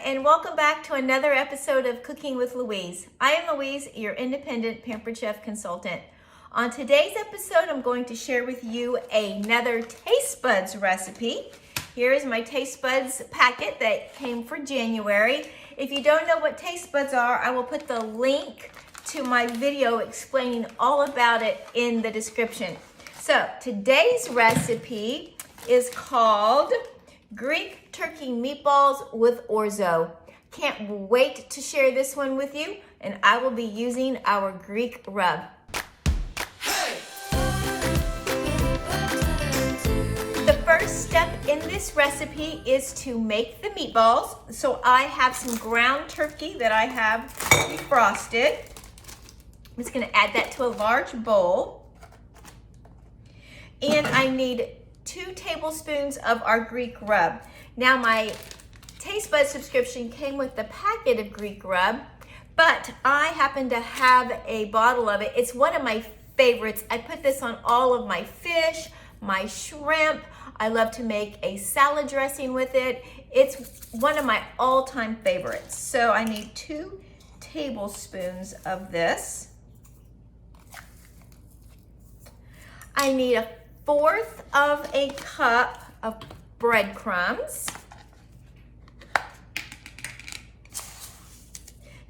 and welcome back to another episode of Cooking with Louise. I am Louise, your independent Pampered Chef consultant. On today's episode, I'm going to share with you another taste buds recipe. Here is my taste buds packet that came for January. If you don't know what taste buds are, I will put the link to my video explaining all about it in the description. So today's recipe is called Greek turkey meatballs with orzo. Can't wait to share this one with you, and I will be using our Greek rub. The first step in this recipe is to make the meatballs. So I have some ground turkey that I have defrosted. I'm just gonna add that to a large bowl. And I need 2 tablespoons of our Greek rub. Now my taste bud subscription came with the packet of Greek rub, but I happen to have a bottle of it. It's one of my favorites. I put this on all of my fish, my shrimp. I love to make a salad dressing with it. It's one of my all-time favorites. So I need 2 tablespoons of this. I need a 1/4 of a cup of breadcrumbs.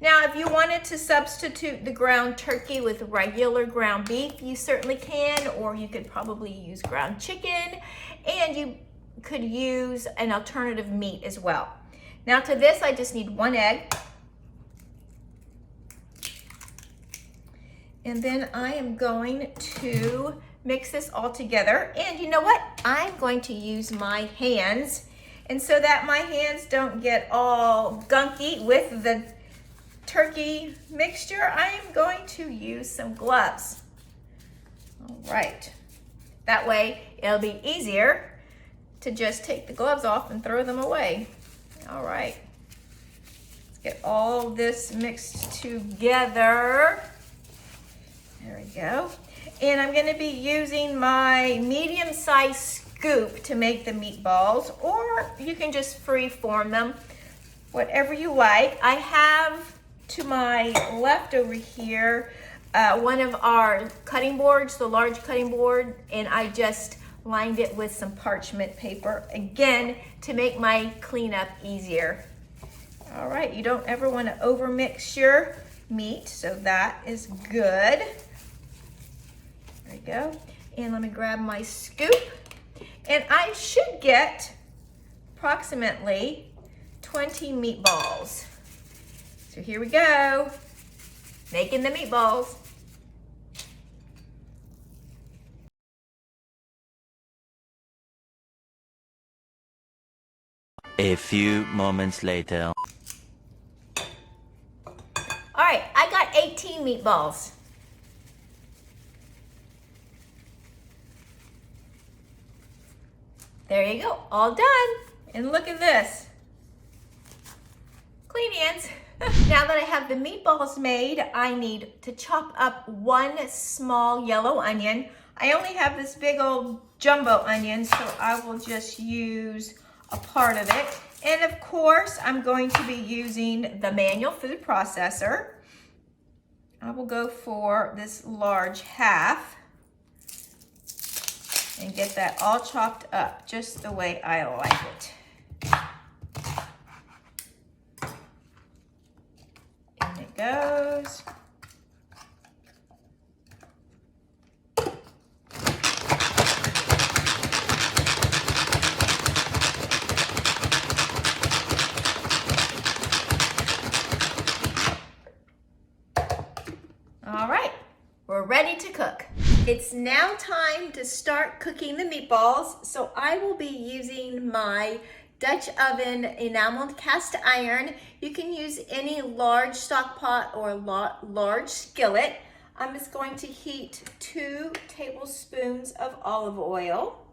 Now, if you wanted to substitute the ground turkey with regular ground beef, you certainly can, or you could probably use ground chicken, and you could use an alternative meat as well. Now to this, I just need 1 egg. And then I am going to mix this all together. And you know what? I'm going to use my hands. And so that my hands don't get all gunky with the turkey mixture, I am going to use some gloves. All right. That way it'll be easier to just take the gloves off and throw them away. All right. Let's get all this mixed together. There we go. And I'm gonna be using my medium-sized scoop to make the meatballs, or you can just free form them, whatever you like. I have to my left over here one of our cutting boards, the large cutting board, and I just lined it with some parchment paper, again, to make my cleanup easier. All right, you don't ever wanna overmix your meat, so that is good. There we go. And let me grab my scoop. And I should get approximately 20 meatballs. So here we go, making the meatballs. A few moments later. All right, I got 18 meatballs. There you go, all done. And look at this. Clean hands. Now that I have the meatballs made, I need to chop up 1 small yellow onion. I only have this big old jumbo onion, so I will just use a part of it. And of course, I'm going to be using the manual food processor. I will go for this large half and get that all chopped up just the way I like it. In it goes. All right, we're ready to cook. It's now time to start cooking the meatballs. So I will be using my Dutch oven enameled cast iron. You can use any large stock pot or large skillet. I'm just going to heat 2 tablespoons of olive oil.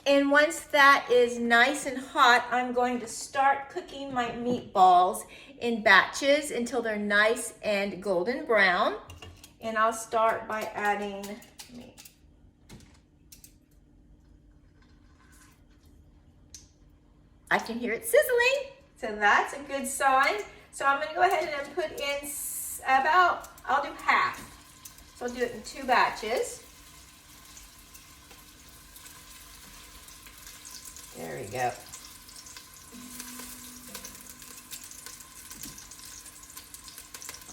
And once that is nice and hot, I'm going to start cooking my meatballs in batches until they're nice and golden brown. And I'll start by adding, I can hear it sizzling, so that's a good sign. So I'm gonna go ahead and put in about, I'll do half. So I'll do it in 2 batches. There we go.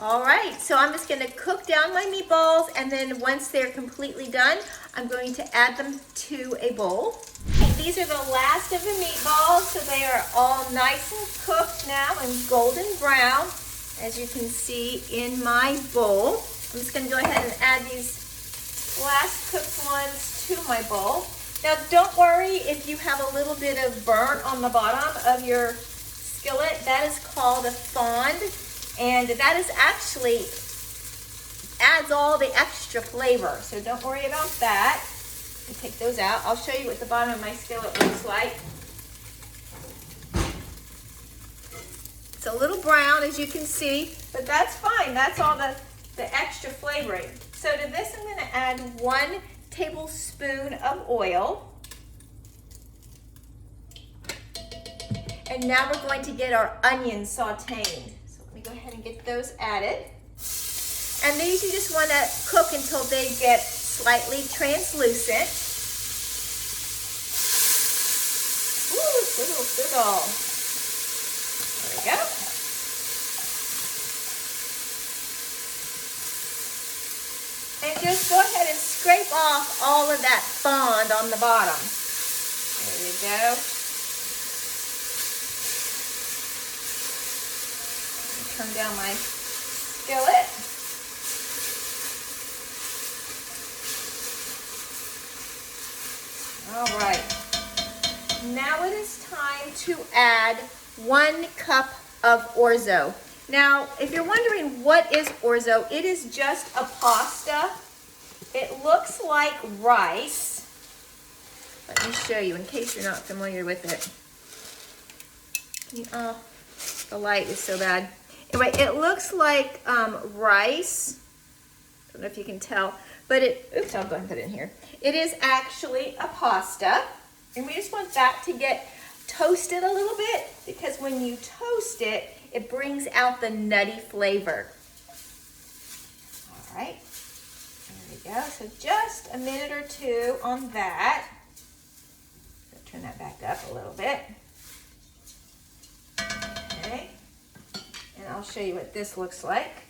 All right, so I'm just gonna cook down my meatballs, and then once they're completely done, I'm going to add them to a bowl. Okay, these are the last of the meatballs, so they are all nice and cooked now and golden brown, as you can see in my bowl. I'm just gonna go ahead and add these last cooked ones to my bowl. Now, don't worry if you have a little bit of burnt on the bottom of your skillet. That is called a fond. And that is actually adds all the extra flavor. So don't worry about that. You take those out. I'll show you what the bottom of my skillet looks like. It's a little brown, as you can see, but that's fine. That's all the extra flavoring. So to this, I'm gonna add 1 tablespoon of oil. And now we're going to get our onions sauteed. Go ahead and get those added. And these you just want to cook until they get slightly translucent. Ooh, sizzle, sizzle. There we go. And just go ahead and scrape off all of that fond on the bottom. There you go. Turn down my skillet. All right. Now it is time to add 1 cup of orzo. Now, if you're wondering what is orzo, it is just a pasta. It looks like rice. Let me show you in case you're not familiar with it. Oh, the light is so bad. Anyway, it looks like rice. Don't know if you can tell, but oops, I'll go ahead and put it in here. It is actually a pasta, and we just want that to get toasted a little bit, because when you toast it, it brings out the nutty flavor. All right, there we go. So just a minute or 2 on that. Turn that back up a little bit. Okay. And I'll show you what this looks like.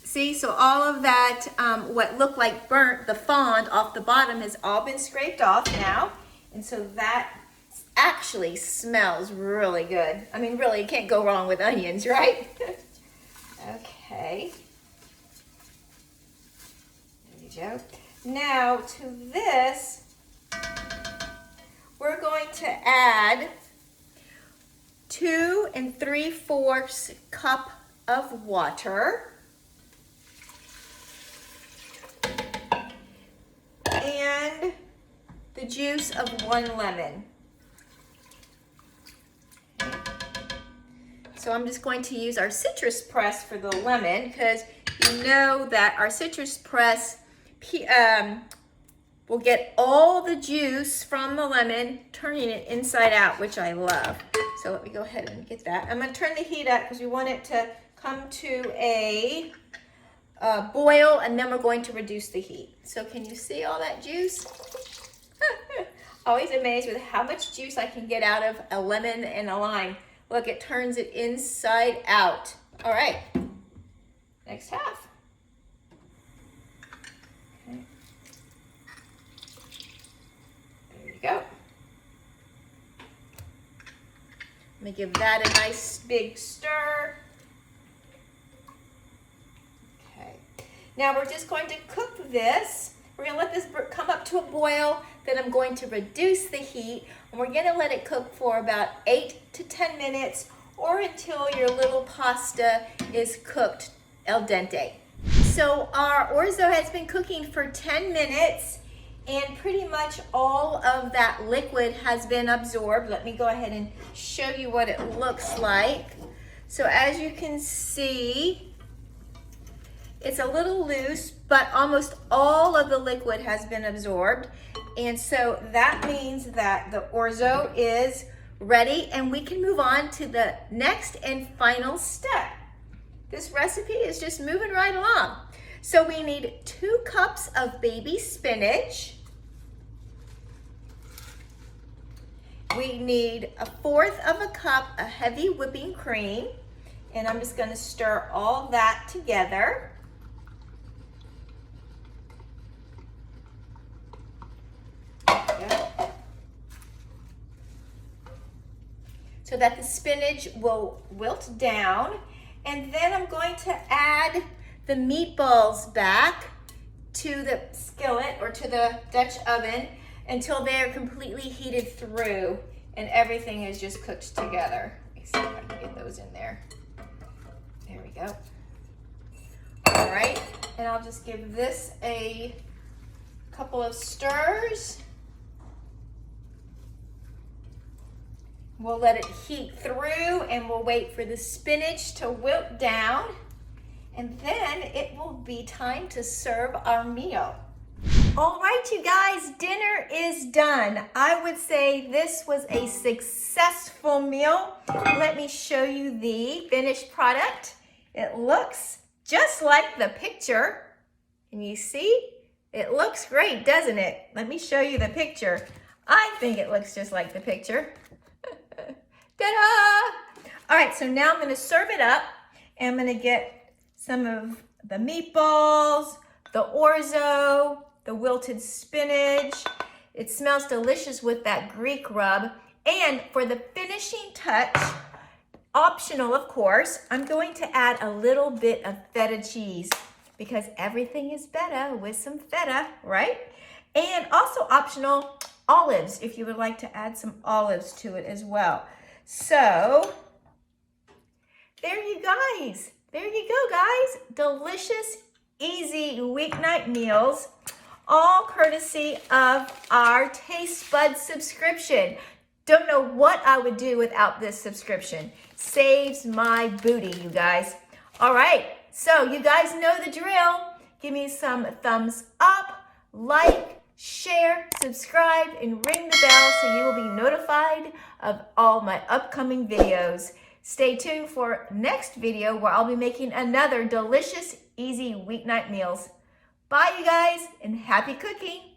See, so all of that, what looked like burnt, the fond off the bottom has all been scraped off now. And so that actually smells really good. I mean, really, you can't go wrong with onions, right? Okay. There you go. Now to this, we're going to add 2 3/4 cup of water. And the juice of 1 lemon. Okay. So I'm just going to use our citrus press for the lemon, because you know that our citrus press will get all the juice from the lemon, turning it inside out, which I love. So let me go ahead and get that. I'm going to turn the heat up because we want it to come to a boil, and then we're going to reduce the heat. So can you see all that juice? Always amazed with how much juice I can get out of a lemon and a lime. Look, it turns it inside out. All right, next half. Okay. There you go. Let me give that a nice big stir. Okay. Now we're just going to cook this. We're going to let this come up to a boil. Then I'm going to reduce the heat, and we're going to let it cook for about 8 to 10 minutes, or until your little pasta is cooked al dente. So our orzo has been cooking for 10 minutes, and pretty much all of that liquid has been absorbed. Let me go ahead and show you what it looks like. So as you can see, It's a little loose, but almost all of the liquid has been absorbed. And so that means that the orzo is ready and we can move on to the next and final step. This recipe is just moving right along. So we need 2 cups of baby spinach. We need 1/4 of a cup of heavy whipping cream. And I'm just gonna stir all that together. So that the spinach will wilt down. And then I'm going to add the meatballs back to the skillet or to the Dutch oven until they're completely heated through and everything is just cooked together. Let's see if I can get those in there. There we go. All right, and I'll just give this a couple of stirs. We'll let it heat through and we'll wait for the spinach to wilt down. And then it will be time to serve our meal. All right, you guys, dinner is done. I would say this was a successful meal. Let me show you the finished product. It looks just like the picture. Can you see? It looks great, doesn't it? Let me show you the picture. I think it looks just like the picture. Ta-da! All right, so now I'm gonna serve it up and I'm gonna get some of the meatballs, the orzo, the wilted spinach. It smells delicious with that Greek rub. And for the finishing touch, optional of course, I'm going to add a little bit of feta cheese because everything is better with some feta, right? And also optional, olives, if you would like to add some olives to it as well. So, there you guys. There you go, guys. Delicious, easy weeknight meals, all courtesy of our Taste Bud subscription. Don't know what I would do without this subscription. Saves my booty, you guys. All right, so you guys know the drill. Give me some thumbs up, like, share, subscribe, and ring the bell so you will be notified of all my upcoming videos. Stay tuned for next video where I'll be making another delicious, easy weeknight meals. Bye, you guys, and happy cooking.